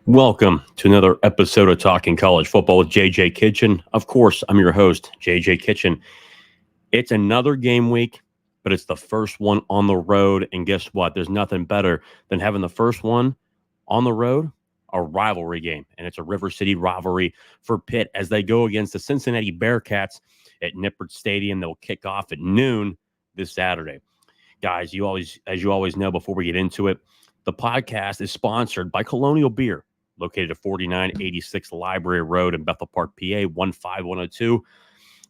Welcome to another episode of Talking College Football with JJ Kitchen. Of course, I'm your host, JJ Kitchen. It's another game week, but it's the first one on the road. And guess what? There's nothing better than having the first one on the road, a rivalry game. And it's a River City Rivalry for Pitt as they go against the Cincinnati Bearcats at Nippert Stadium. They'll kick off at noon this Saturday. Guys, as you always know, before we get into it, the podcast is sponsored by Colonial Beer, located at 4986 Library Road in Bethel Park, PA, 15102.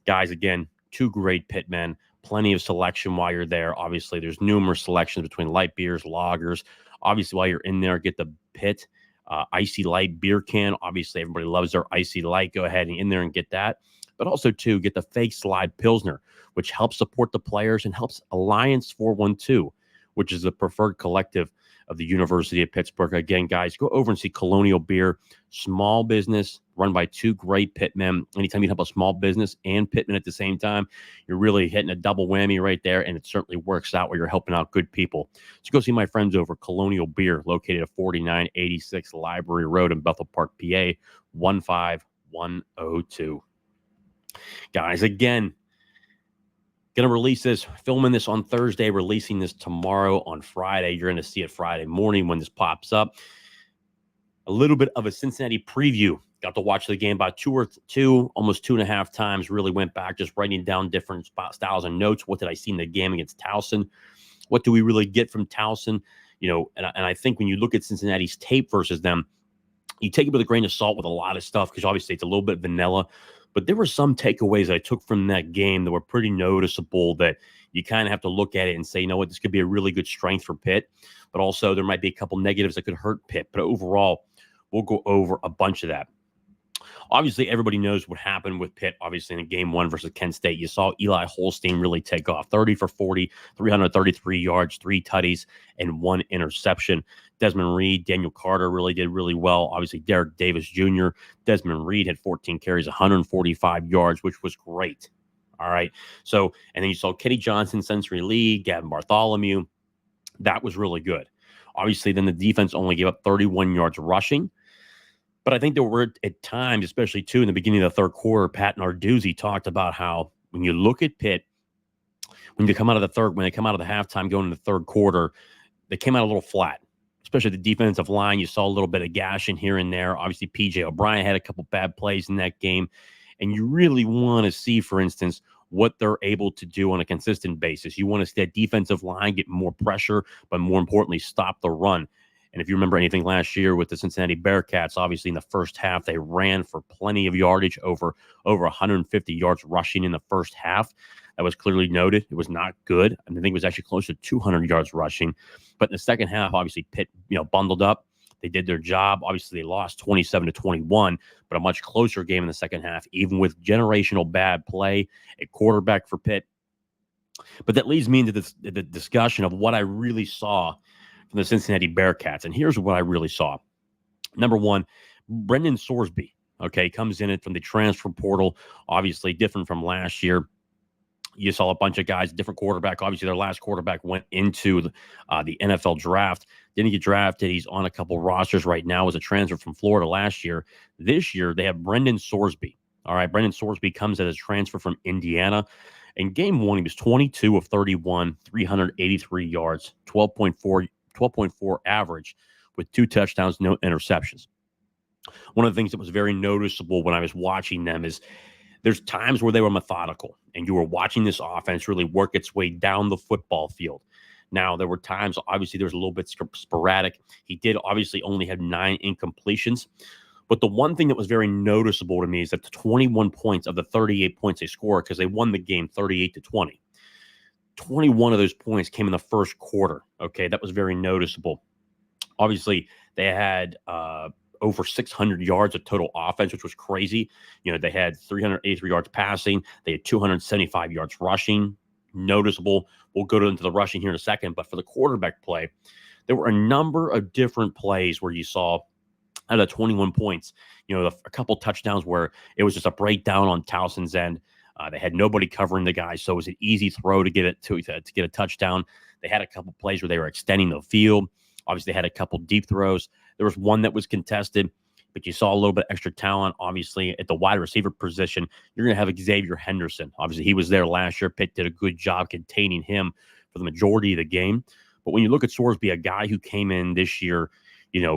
Guys, again, two great Pitt men, plenty of selection while you're there. Obviously, there's numerous selections between light beers, lagers. Obviously, while you're in there, get the Pitt Icy Light beer can. Obviously, everybody loves their Icy Light. Go ahead and in there and get that. But also, too, get the Fake Slide Pilsner, which helps support the players and helps Alliance 412, which is the preferred collective of the University of Pittsburgh. Again, guys, go over and see Colonial Beer, small business run by two great Pitt men. Anytime you help a small business and Pittman at the same time, you're really hitting a double whammy right there, and it certainly works out where you're helping out good people. So go see my friends over at Colonial Beer, located at 4986 Library Road in Bethel Park, PA, 15102. Guys, again, going to release this, filming this on Thursday, releasing this tomorrow on Friday. You're going to see it Friday morning when this pops up. A little bit of a Cincinnati preview. Got to watch the game about almost 2.5 times. Really went back, just writing down different styles and notes. What did I see in the game against Towson? What do we really get from Towson? You know, and I think when you look at Cincinnati's tape versus them, you take it with a grain of salt with a lot of stuff because obviously it's a little bit vanilla. But there were some takeaways I took from that game that were pretty noticeable that you kind of have to look at it and say, you know what, this could be a really good strength for Pitt. But also there might be a couple negatives that could hurt Pitt. But overall, we'll go over a bunch of that. Obviously, everybody knows what happened with Pitt, obviously, in game one versus Kent State. You saw Eli Holstein really take off, 30 for 40, 333 yards, 3 tutties, and 1 interception. Desmond Reed, Daniel Carter really did really well. Obviously, Derek Davis Jr., Desmond Reed had 14 carries, 145 yards, which was great. All right. So, and then you saw Kenny Johnson, Sensory Lee, Gavin Bartholomew. That was really good. Obviously, then the defense only gave up 31 yards rushing. But I think there were at times, especially too in the beginning of the third quarter, Pat Narduzzi talked about how when you look at Pitt, when they come out of the halftime going into the third quarter, they came out a little flat, especially the defensive line. You saw a little bit of gashing here and there. Obviously, P.J. O'Brien had a couple bad plays in that game. And you really want to see, for instance, what they're able to do on a consistent basis. You want to see that defensive line get more pressure, but more importantly, stop the run. And if you remember anything last year with the Cincinnati Bearcats, obviously in the first half, they ran for plenty of yardage, over 150 yards rushing in the first half. That was clearly noted. It was not good. I think it was actually close to 200 yards rushing. But in the second half, obviously Pitt, bundled up. They did their job. Obviously, they lost 27-21, but a much closer game in the second half, even with generational bad play at quarterback for Pitt. But that leads me into the discussion of what I really saw from the Cincinnati Bearcats. And here's what I really saw. Number one, Brendan Sorsby, comes in it from the transfer portal, obviously different from last year. You saw a bunch of guys, different quarterback. Obviously, their last quarterback went into the NFL draft. Didn't get drafted. He's on a couple rosters right now as a transfer from Florida last year. This year, they have Brendan Sorsby. All right, Brendan Sorsby comes as a transfer from Indiana. In game one, he was 22 of 31, 383 yards, 12.4 average with 2 touchdowns, no interceptions. One of the things that was very noticeable when I was watching them is there's times where they were methodical and you were watching this offense really work its way down the football field. Now, there were times, obviously, there was a little bit sporadic. He did obviously only have 9 incompletions. But the one thing that was very noticeable to me is that the 21 points of the 38 points they scored, because they won the game 38-20. 21 of those points came in the first quarter. Okay, that was very noticeable. Obviously, they had over 600 yards of total offense, which was crazy. They had 383 yards passing. They had 275 yards rushing. Noticeable. We'll go into the rushing here in a second. But for the quarterback play, there were a number of different plays where you saw out of 21 points, a couple touchdowns where it was just a breakdown on Towson's end. They had nobody covering the guy, so it was an easy throw to get it to get a touchdown. They had a couple plays where they were extending the field. Obviously, they had a couple deep throws. There was one that was contested, but you saw a little bit extra talent. Obviously, at the wide receiver position, you're going to have Xavier Henderson. Obviously, he was there last year. Pitt did a good job containing him for the majority of the game. But when you look at Sorsby, a guy who came in this year,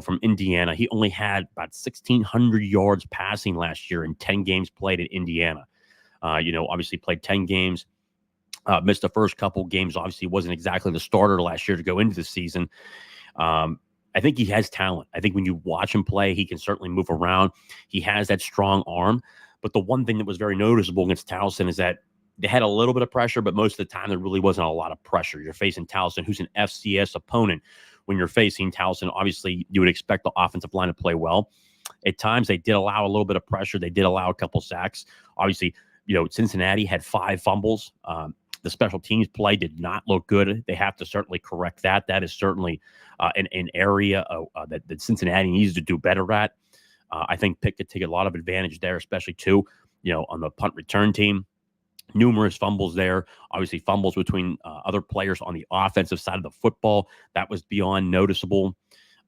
from Indiana, he only had about 1,600 yards passing last year in 10 games played at Indiana. Obviously played 10 games, missed the first couple games. Obviously wasn't exactly the starter last year to go into the season. I think he has talent. I think when you watch him play, he can certainly move around. He has that strong arm. But the one thing that was very noticeable against Towson is that they had a little bit of pressure, but most of the time there really wasn't a lot of pressure. You're facing Towson, who's an FCS opponent. When you're facing Towson, obviously you would expect the offensive line to play well. At times they did allow a little bit of pressure. They did allow a couple sacks. Obviously, Cincinnati had 5 fumbles. The special teams play did not look good. They have to certainly correct that. That is certainly an area that Cincinnati needs to do better at. I think Pitt could take a lot of advantage there, especially too, on the punt return team. Numerous fumbles there. Obviously, fumbles between other players on the offensive side of the football. That was beyond noticeable.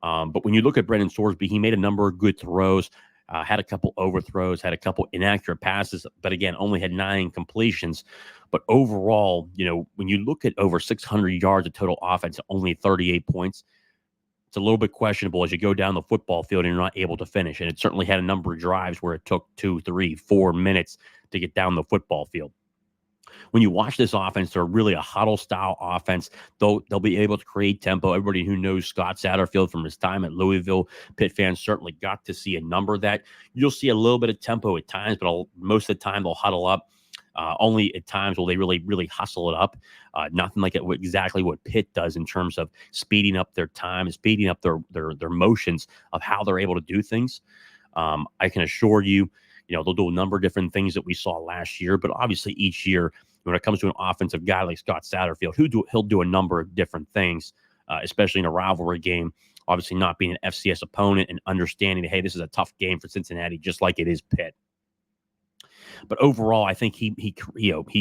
But when you look at Brendan Sorsby, he made a number of good throws, had a couple overthrows, had a couple inaccurate passes, but again, only had 9 completions. But overall, when you look at over 600 yards of total offense, only 38 points, it's a little bit questionable as you go down the football field and you're not able to finish. And it certainly had a number of drives where it took 2, 3, 4 minutes to get down the football field. When you watch this offense, they're really a huddle-style offense. They'll be able to create tempo. Everybody who knows Scott Satterfield from his time at Louisville, Pitt fans certainly got to see a number of that. You'll see a little bit of tempo at times, but most of the time they'll huddle up. Only at times will they really, really hustle it up. Nothing like exactly what Pitt does in terms of speeding up their time and speeding up their motions of how they're able to do things. I can assure you, they'll do a number of different things that we saw last year, but obviously each year when it comes to an offensive guy like Scott Satterfield, he'll do a number of different things, especially in a rivalry game. Obviously not being an FCS opponent and understanding that, hey, this is a tough game for Cincinnati, just like it is Pitt. But overall, I think he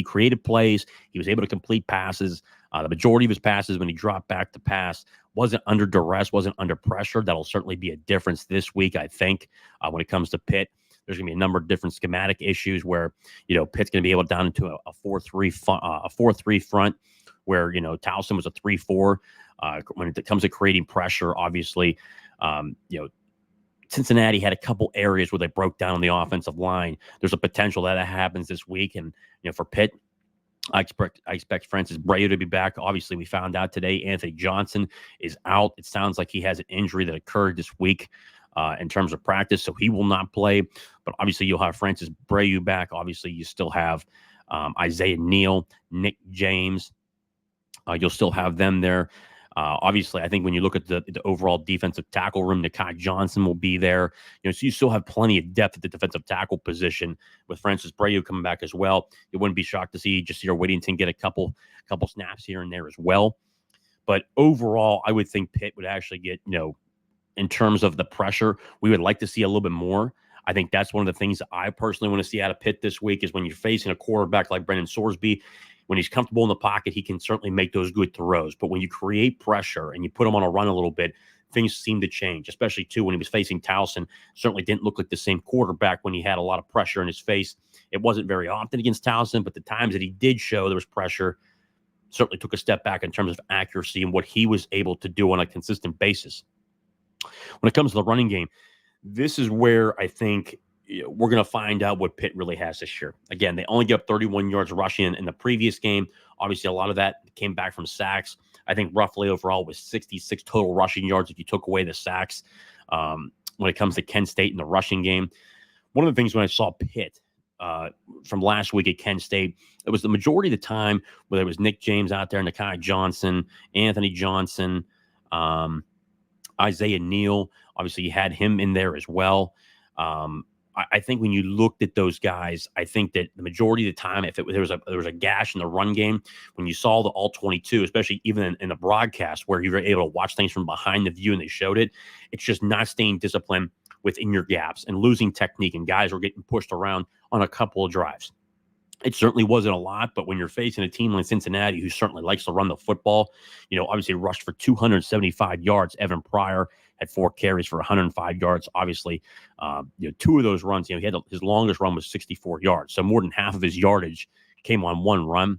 created plays. He was able to complete passes. The majority of his passes when he dropped back to pass wasn't under duress, wasn't under pressure. That'll certainly be a difference this week, I think, when it comes to Pitt. There's going to be a number of different schematic issues where, Pitt's going to be able to down into a 4-3 front where, Towson was a 3-4. When it comes to creating pressure, obviously, Cincinnati had a couple areas where they broke down on the offensive line. There's a potential that happens this week. And, for Pitt, I expect Francis Breu to be back. Obviously, we found out today Anthony Johnson is out. It sounds like he has an injury that occurred this week in terms of practice, so he will not play. But obviously, you'll have Francis Breu back. Obviously, you still have Isaiah Neal, Nick James. You'll still have them there. Obviously, I think when you look at the overall defensive tackle room, Nakai Johnson will be there. So you still have plenty of depth at the defensive tackle position with Francis Breu coming back as well. You wouldn't be shocked to see Jasir Whittington get a couple snaps here and there as well. But overall, I would think Pitt would actually get, in terms of the pressure, we would like to see a little bit more. I think that's one of the things that I personally want to see out of Pitt this week is when you're facing a quarterback like Brendan Sorsby, when he's comfortable in the pocket, he can certainly make those good throws. But when you create pressure and you put him on a run a little bit, things seem to change, especially, too, when he was facing Towson. Certainly didn't look like the same quarterback when he had a lot of pressure in his face. It wasn't very often against Towson, but the times that he did show there was pressure, certainly took a step back in terms of accuracy and what he was able to do on a consistent basis. When it comes to the running game, this is where I think we're going to find out what Pitt really has this year. Again, they only got 31 yards rushing in the previous game. Obviously, a lot of that came back from sacks. I think roughly overall was 66 total rushing yards if you took away the sacks when it comes to Kent State in the rushing game. One of the things when I saw Pitt from last week at Kent State, it was the majority of the time whether it was Nick James out there, Nakai Johnson, Anthony Johnson, Isaiah Neal. Obviously, you had him in there as well. I think when you looked at those guys, I think that the majority of the time, if there was a gash in the run game, when you saw the all 22, especially even in the broadcast where you were able to watch things from behind the view and they showed it, it's just not staying disciplined within your gaps and losing technique, and guys were getting pushed around on a couple of drives. It certainly wasn't a lot, but when you're facing a team like Cincinnati, who certainly likes to run the football, obviously rushed for 275 yards. Evan Pryor had 4 carries for 105 yards. Obviously, 2 of those runs, his longest run was 64 yards. So more than half of his yardage came on one run.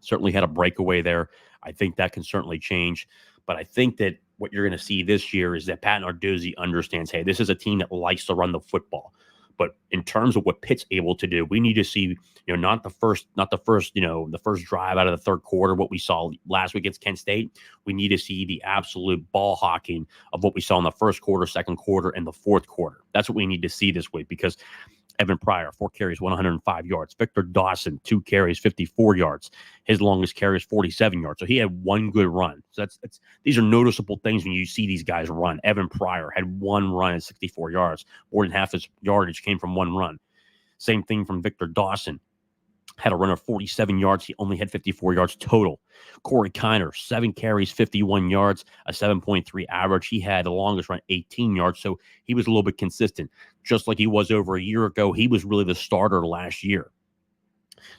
Certainly had a breakaway there. I think that can certainly change. But I think that what you're going to see this year is that Pat Narduzzi understands, hey, this is a team that likes to run the football. But in terms of what Pitt's able to do, we need to see, not the first drive out of the third quarter, what we saw last week against Kent State. We need to see the absolute ball hawking of what we saw in the first quarter, second quarter, and the fourth quarter. That's what we need to see this week, because Evan Pryor, 4 carries, 105 yards. Victor Dawson, 2 carries, 54 yards. His longest carry is 47 yards. So he had one good run. So these are noticeable things when you see these guys run. Evan Pryor had one run at 64 yards. More than half his yardage came from one run. Same thing from Victor Dawson. Had a run of 47 yards. He only had 54 yards total. Corey Kiner, 7 carries, 51 yards, a 7.3 average. He had the longest run, 18 yards, so he was a little bit consistent. Just like he was over a year ago, he was really the starter last year.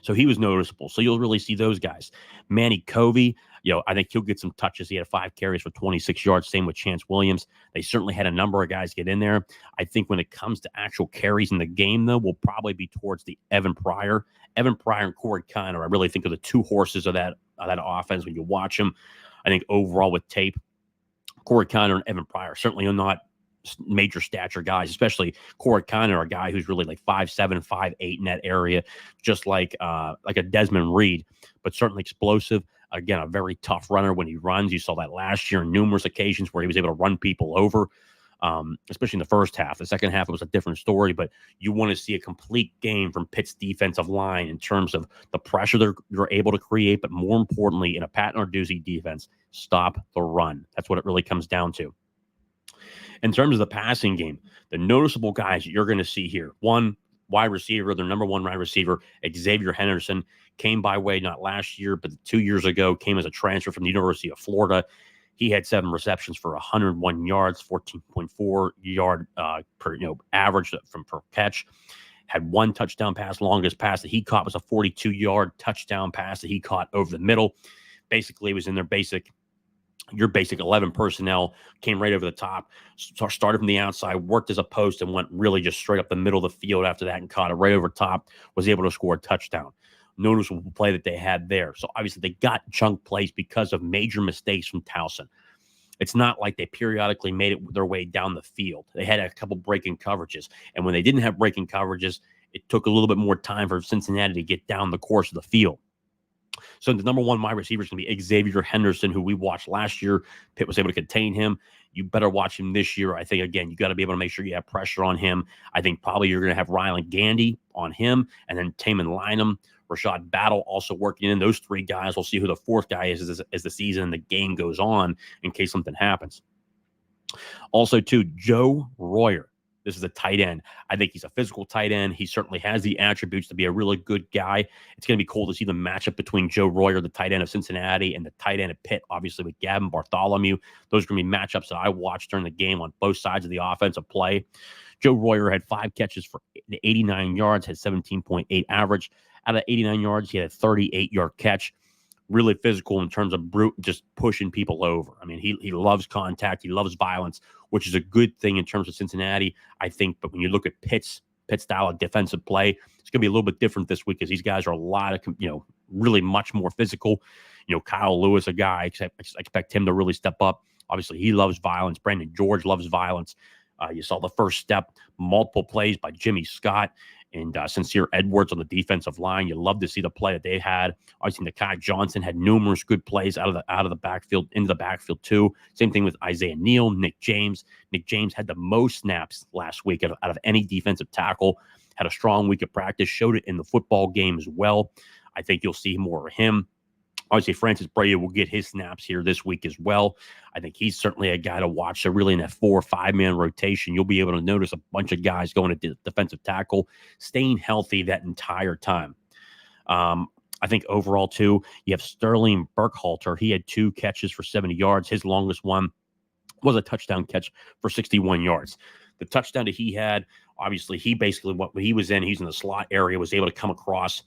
So he was noticeable. So you'll really see those guys. Manny Covey, I think he'll get some touches. He had 5 carries for 26 yards. Same with Chance Williams. They certainly had a number of guys get in there. I think when it comes to actual carries in the game, though, will probably be towards the Evan Pryor and Corey Kiner. I really think are the 2 horses of that offense when you watch them. I think overall with tape, Corey Kiner and Evan Pryor certainly are not major stature guys, especially Corey Kiner, a guy who's really like 5'7", 5'8" in that area, just like a Desmond Reed, but certainly explosive. Again, a very tough runner when he runs. You saw that last year on numerous occasions where he was able to run people over, especially in the first half. The second half, it was a different story, but you want to see a complete game from Pitt's defensive line in terms of the pressure they're able to create, but more importantly, in a Pat Narduzzi defense, stop the run. That's what it really comes down to. In terms of the passing game, the noticeable guys you're going to see here, one wide receiver, their number 1 wide receiver, Xavier Henderson, came by way not last year, but 2 years ago, came as a transfer from the University of Florida. He had 7 receptions for 101 yards, 14.4 yard per average per catch. Had 1 touchdown pass. Longest pass that he caught was a 42-yard touchdown pass that he caught over the middle. Basically, it was in your basic 11 personnel, came right over the top, started from the outside, worked as a post, and went really just straight up the middle of the field after that and caught it right over top, was able to score a touchdown. Noticeable play that they had there. So obviously they got chunk plays because of major mistakes from Towson. It's not like they periodically made it their way down the field. They had a couple breaking coverages. And when they didn't have breaking coverages, it took a little bit more time for Cincinnati to get down the course of the field. So the number 1 wide receiver is going to be Xavier Henderson, who we watched last year. Pitt was able to contain him. You better watch him this year. I think, again, you got to be able to make sure you have pressure on him. I think probably you're going to have Rylan Gandy on him, and then Taman Lynham, Rashad Battle also working in. Those 3 guys. We'll see who the 4th guy is as the season and the game goes on in case something happens. Also, too, Joe Royer. This is a tight end. I think he's a physical tight end. He certainly has the attributes to be a really good guy. It's going to be cool to see the matchup between Joe Royer, the tight end of Cincinnati, and the tight end of Pitt, obviously with Gavin Bartholomew. Those are going to be matchups that I watched during the game on both sides of the offensive play. Joe Royer had 5 catches for 89 yards, had 17.8 average. Out of 89 yards, he had a 38-yard catch. Really physical in terms of just pushing people over. I mean, he loves contact. He loves violence, which is a good thing in terms of Cincinnati, I think. But when you look at Pitt's style of defensive play, it's going to be a little bit different this week because these guys are a lot of, really much more physical. Kyle Lewis, a guy, I expect him to really step up. Obviously, he loves violence. Brandon George loves violence. You saw the first step, multiple plays by Jimmy Scott and Sincere Edwards on the defensive line. You love to see the play that they had. Obviously, Nakai Johnson had numerous good plays out of the backfield, into the backfield too. Same thing with Isaiah Neal, Nick James. Nick James had the most snaps last week out of any defensive tackle. Had a strong week of practice, showed it in the football game as well. I think you'll see more of him. Obviously, Francis Brea will get his snaps here this week as well. I think he's certainly a guy to watch. So really in that 4 or 5-man rotation, you'll be able to notice a bunch of guys going to defensive tackle, staying healthy that entire time. I think overall, too, you have Sterling Burkhalter. He had 2 catches for 70 yards. His longest one was a touchdown catch for 61 yards. The touchdown that he had, obviously, he basically, what he was in, he's in the slot area, was able to come across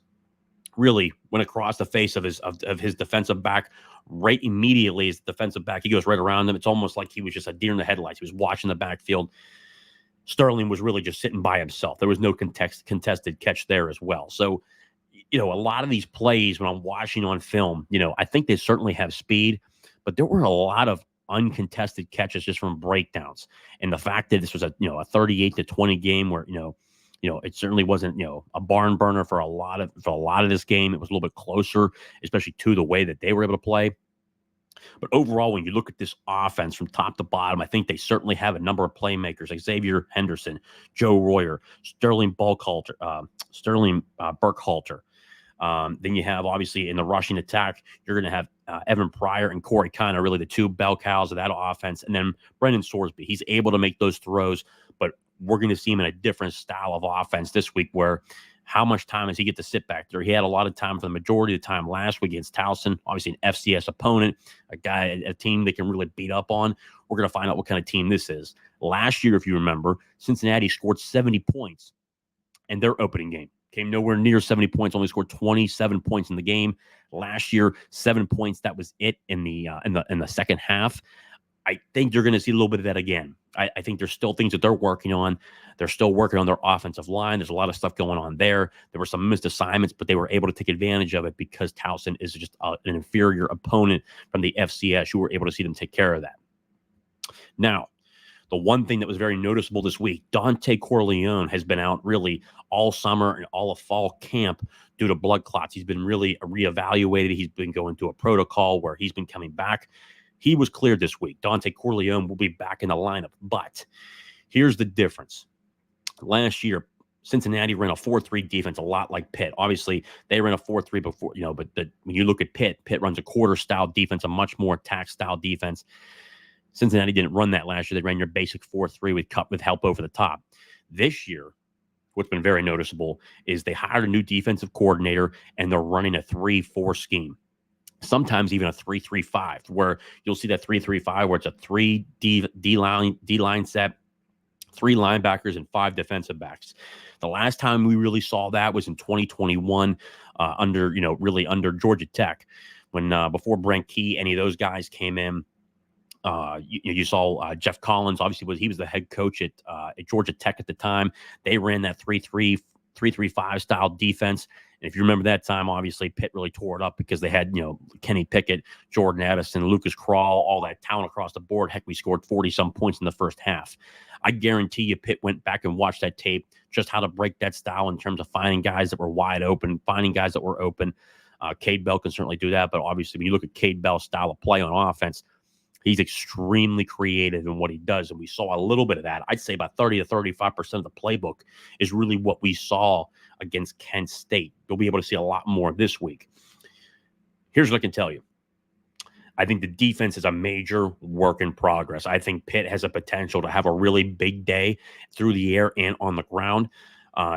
really went across the face of his defensive back right immediately. As defensive back, he goes right around him. It's almost like he was just a deer in the headlights. He was watching the backfield. Sterling was really just sitting by himself. There was no contested catch there as well. So, a lot of these plays when I'm watching on film, I think they certainly have speed, but there were a lot of uncontested catches just from breakdowns. And the fact that this was a 38-20 game where, it certainly wasn't, a barn burner for a lot of this game. It was a little bit closer, especially to the way that they were able to play. But overall, when you look at this offense from top to bottom, I think they certainly have a number of playmakers like Xavier Henderson, Joe Royer, Sterling Burkhalter. Then you have, obviously, in the rushing attack, you're going to have Evan Pryor and Corey Kiner, really the two bell cows of that offense. And then Brendan Sorsby. He's able to make those throws, but we're going to see him in a different style of offense this week where how much time does he get to sit back there? He had a lot of time for the majority of the time last week against Towson, obviously an FCS opponent, a team they can really beat up on. We're going to find out what kind of team this is. Last year, if you remember, Cincinnati scored 70 points in their opening game. Came nowhere near 70 points, only scored 27 points in the game. Last year, 7 points, that was it in the second half. I think you're going to see a little bit of that again. I think there's still things that they're working on. They're still working on their offensive line. There's a lot of stuff going on there. There were some missed assignments, but they were able to take advantage of it because Towson is just an inferior opponent from the FCS. You were able to see them take care of that. Now, the one thing that was very noticeable this week, Dante Corleone has been out really all summer and all of fall camp due to blood clots. He's been really reevaluated. He's been going through a protocol where he's been coming back. He was cleared this week. Dante Corleone will be back in the lineup. But here's the difference. Last year, Cincinnati ran a 4-3 defense, a lot like Pitt. Obviously, they ran a 4-3 before, but when you look at Pitt runs a quarter-style defense, a much more attack-style defense. Cincinnati didn't run that last year. They ran your basic 4-3 with help over the top. This year, what's been very noticeable is they hired a new defensive coordinator, and they're running a 3-4 scheme. Sometimes even a 3-3-5, where you'll see that 3-3-5, where it's a 3 D-line set, 3 linebackers, and 5 defensive backs. The last time we really saw that was in 2021 under Georgia Tech, when before Brent Key, any of those guys came in. You saw Jeff Collins, obviously, he was the head coach at Georgia Tech at the time. They ran that 3-3-5 style defense. And if you remember that time, obviously, Pitt really tore it up because they had, Kenny Pickett, Jordan Addison, Lucas Krull, all that talent across the board. Heck, we scored 40-some points in the first half. I guarantee you Pitt went back and watched that tape, just how to break that style in terms of finding guys that were wide open, finding guys that were open. Cade Bell can certainly do that. But obviously, when you look at Cade Bell's style of play on offense, he's extremely creative in what he does, and we saw a little bit of that. I'd say about 30 to 35% of the playbook is really what we saw against Kent State. You'll be able to see a lot more this week. Here's what I can tell you. I think the defense is a major work in progress. I think Pitt has a potential to have a really big day through the air and on the ground.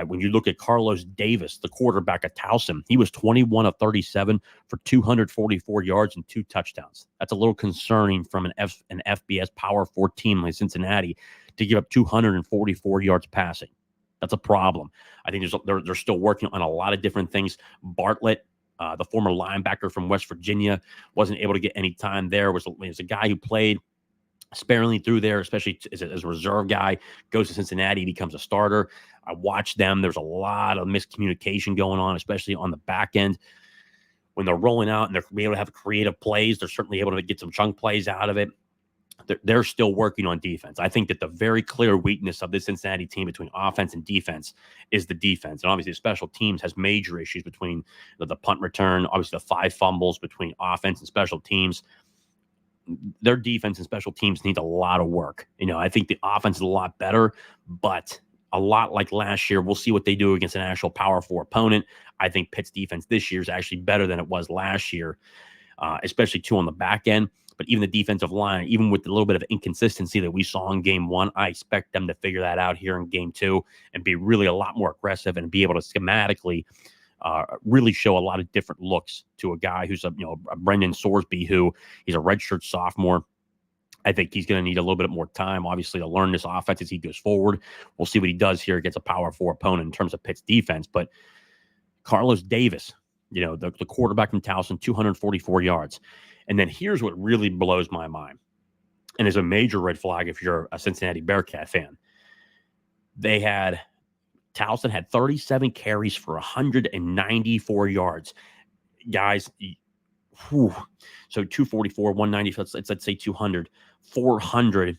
When you look at Carlos Davis, the quarterback at Towson, he was 21 of 37 for 244 yards and 2 touchdowns. That's a little concerning from an FBS Power 4 team like Cincinnati to give up 244 yards passing. That's a problem. I think they're still working on a lot of different things. Bartlett, the former linebacker from West Virginia, wasn't able to get any time there. Was a guy who played sparingly through there, especially as a reserve guy, goes to Cincinnati, becomes a starter. I watched them. There's a lot of miscommunication going on, especially on the back end. When they're rolling out and they're able to have creative plays, they're certainly able to get some chunk plays out of it. They're still working on defense. I think that the very clear weakness of this Cincinnati team between offense and defense is the defense. And obviously, special teams has major issues between the punt return, obviously the 5 fumbles between offense and special teams. Their defense and special teams need a lot of work. I think the offense is a lot better, but a lot like last year, we'll see what they do against an actual Power 4 opponent. I think Pitt's defense this year is actually better than it was last year, especially too on the back end. But even the defensive line, even with the little bit of inconsistency that we saw in game 1, I expect them to figure that out here in game 2 and be really a lot more aggressive and be able to schematically really show a lot of different looks to a guy who's a Brendan Sorsby, who he's a redshirt sophomore. I think he's going to need a little bit more time, obviously, to learn this offense as he goes forward. We'll see what he does here against a Power 4 opponent in terms of Pitt's defense. But Carlos Davis, The quarterback from Towson, 244 yards. And then here's what really blows my mind, and is a major red flag if you're a Cincinnati Bearcat fan. Towson had 37 carries for 194 yards. Guys, whew, so 244, 190, let's say 200, 400,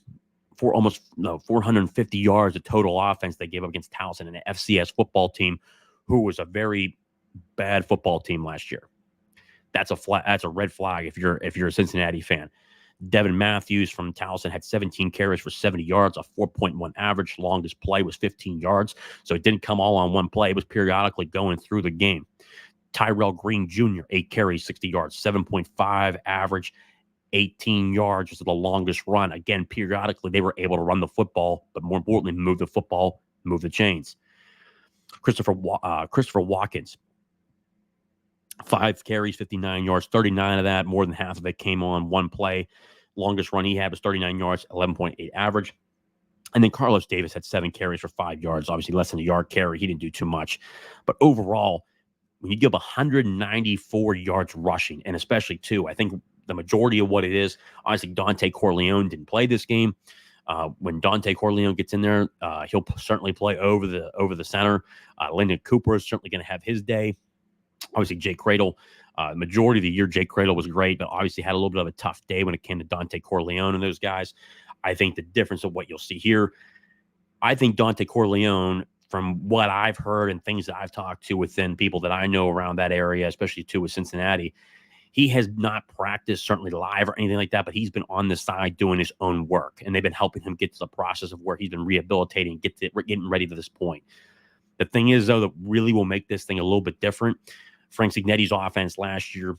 450 yards of total offense they gave up against Towson, an FCS football team who was a very bad football team last year. That's a red flag if you're a Cincinnati fan. Devin Matthews from Towson had 17 carries for 70 yards, a 4.1 average. Longest play was 15 yards. So it didn't come all on one play. It was periodically going through the game. Tyrell Green Jr., 8 carries, 60 yards, 7.5 average, 18 yards was the longest run. Again, periodically they were able to run the football, but more importantly, move the football, move the chains. Christopher Watkins, 5 carries, 59 yards, 39 of that, more than half of it came on one play. Longest run he had was 39 yards, 11.8 average. And then Carlos Davis had 7 carries for 5 yards, obviously less than a yard carry. He didn't do too much. But overall, when you give 194 yards rushing, and especially I think the majority of what it is, obviously Dante Corleone didn't play this game. When Dante Corleone gets in there, he'll certainly play over the center. Lyndon Cooper is certainly going to have his day. Obviously, Jake Cradle, majority of the year, Jake Cradle was great, but obviously had a little bit of a tough day when it came to Dante Corleone and those guys. I think the difference of what you'll see here, I think Dante Corleone, from what I've heard and things that I've talked to within people that I know around that area, especially too with Cincinnati, he has not practiced certainly live or anything like that, but he's been on the side doing his own work, and they've been helping him get to the process of where he's been rehabilitating, getting ready to this point. The thing is, though, that really will make this thing a little bit different. Frank Cignetti's offense last year,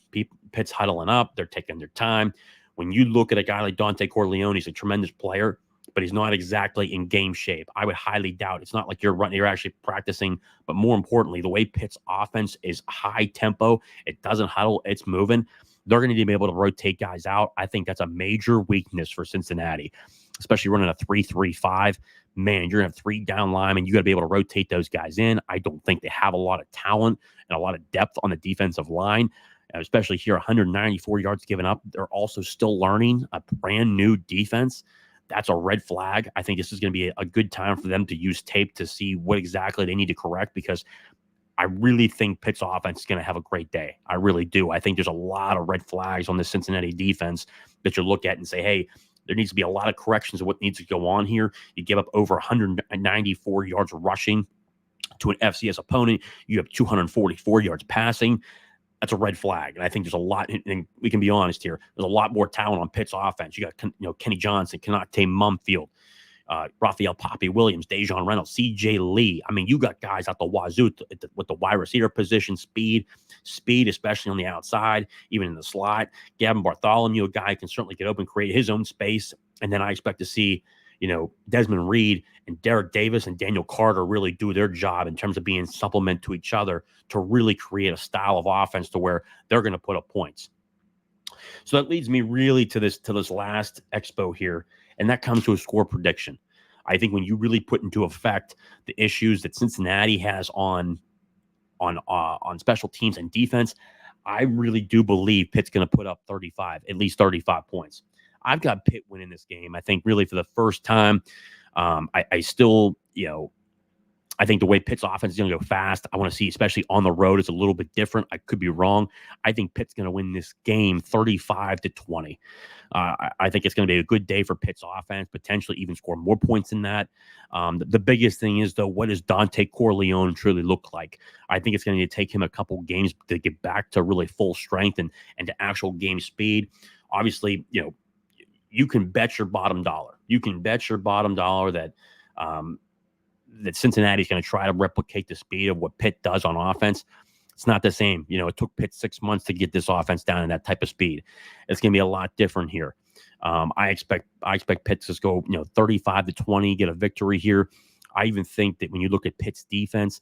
Pitt's huddling up. They're taking their time. When you look at a guy like Dante Corleone, he's a tremendous player, but he's not exactly in game shape. I would highly doubt. It's not like you're actually practicing, but more importantly, the way Pitt's offense is high tempo, it doesn't huddle, it's moving. They're going to be able to rotate guys out. I think that's a major weakness for Cincinnati, especially running a 3-3-5. Man, you're going to have 3 down linemen. You got to be able to rotate those guys in. I don't think they have a lot of talent and a lot of depth on the defensive line, especially here, 194 yards given up. They're also still learning a brand new defense. That's a red flag. I think this is going to be a good time for them to use tape to see what exactly they need to correct, because I really think Pitt's offense is going to have a great day. I really do. I think there's a lot of red flags on the Cincinnati defense that you look at and say, hey, there needs to be a lot of corrections of what needs to go on here. You give up over 194 yards rushing to an FCS opponent. You have 244 yards passing. That's a red flag. And I think there's a lot, and we can be honest here, there's a lot more talent on Pitt's offense. You got Kenny Johnson, Kanate Mumfield, Raphael Poppy Williams, Dejon Reynolds, CJ Lee. I mean, you got guys out the wazoo with the wide receiver position, speed, especially on the outside, even in the slot. Gavin Bartholomew, a guy who can certainly get open, create his own space. And then I expect to see, Desmond Reed and Derek Davis and Daniel Carter really do their job in terms of being supplement to each other to really create a style of offense to where they're going to put up points. So that leads me really to this last expo here, and that comes to a score prediction. I think when you really put into effect the issues that Cincinnati has on special teams and defense, I really do believe Pitt's going to put up at least 35 points. I've got Pitt winning this game. I think really for the first time, I still, I think the way Pitt's offense is going to go fast, I want to see, especially on the road, it's a little bit different. I could be wrong. I think Pitt's going to win this game 35-20. I think it's going to be a good day for Pitt's offense, potentially even score more points than that. The biggest thing is, though, what does Dante Corleone truly look like? I think it's going to take him a couple games to get back to really full strength and to actual game speed. Obviously, you can bet your bottom dollar. You can bet your bottom dollar that that Cincinnati is going to try to replicate the speed of what Pitt does on offense. It's not the same. It took Pitt 6 months to get this offense down in that type of speed. It's going to be a lot different here. I expect Pitt to go 35-20, get a victory here. I even think that when you look at Pitt's defense,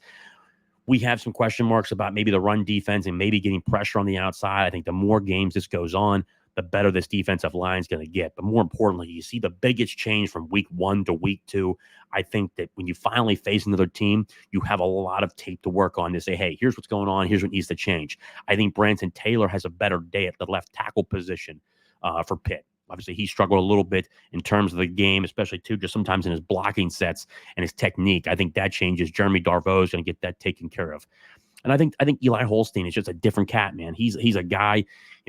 we have some question marks about maybe the run defense and maybe getting pressure on the outside. I think the more games this goes on, the better this defensive line is going to get. But more importantly, you see the biggest change from week 1 to week 2. I think that when you finally face another team, you have a lot of tape to work on to say, hey, here's what's going on. Here's what needs to change. I think Branson Taylor has a better day at the left tackle position for Pitt. Obviously, he struggled a little bit in terms of the game, especially too, just sometimes in his blocking sets and his technique. I think that changes. Jeremy Darveau is going to get that taken care of. And I think Eli Holstein is just a different cat, man. He's a guy,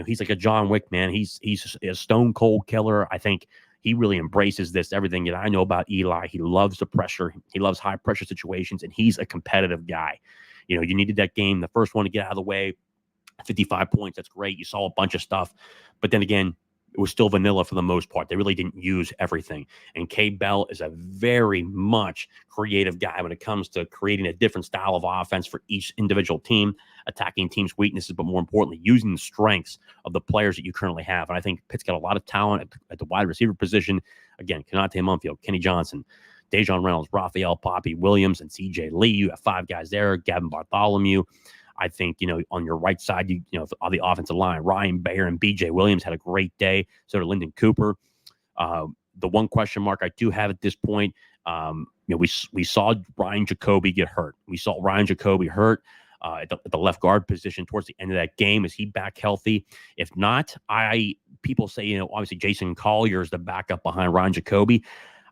he's like a John Wick, man. He's a stone cold killer. I think he really embraces this, everything that I know about Eli. He loves the pressure. He loves high pressure situations, and he's a competitive guy. You needed that game, the first one, to get out of the way. 55 points, that's great. You saw a bunch of stuff. But then again, it was still vanilla for the most part. They really didn't use everything. And K. Bell is a very much creative guy when it comes to creating a different style of offense for each individual team, attacking teams' weaknesses, but more importantly, using the strengths of the players that you currently have. And I think Pitt's got a lot of talent at the wide receiver position. Again, Kanate Munfield, Kenny Johnson, Dejon Reynolds, Raphael Poppy Williams, and CJ Lee. You have 5 guys there. Gavin Bartholomew. I think, on your right side, on the offensive line, Ryan Bayer and BJ Williams had a great day. So did Lyndon Cooper. The one question mark I do have at this point, we saw Ryan Jacoby get hurt. We saw Ryan Jacoby hurt at the left guard position towards the end of that game. Is he back healthy? If not, people say, obviously Jason Collier is the backup behind Ryan Jacoby.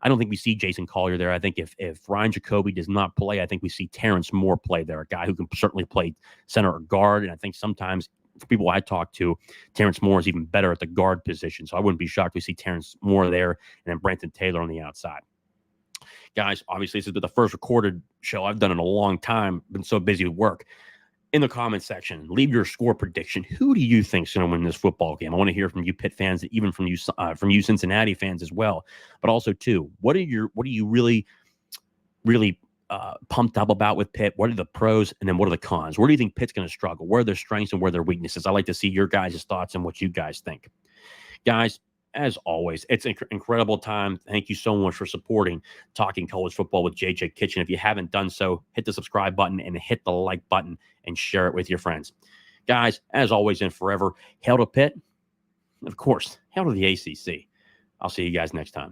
I don't think we see Jason Collier there. I think if Ryan Jacoby does not play, I think we see Terrence Moore play there, a guy who can certainly play center or guard. And I think sometimes, for people I talk to, Terrence Moore is even better at the guard position. So I wouldn't be shocked we see Terrence Moore there and then Branson Taylor on the outside. Guys, obviously this has been the first recorded show I've done in a long time. Been so busy with work. In the comment section, leave your score prediction. Who do you think is going to win this football game? I want to hear from you Pitt fans, even from you Cincinnati fans as well. But also, too, what are you really pumped up about with Pitt? What are the pros, and then what are the cons? Where do you think Pitt's going to struggle? Where are their strengths and where are their weaknesses? I like to see your guys' thoughts and what you guys think. Guys, as always, it's an incredible time. Thank you so much for supporting Talking College Football with JJ Kitchen. If you haven't done so, hit the subscribe button and hit the like button and share it with your friends. Guys, as always and forever, hail to Pitt. Of course, hail to the ACC. I'll see you guys next time.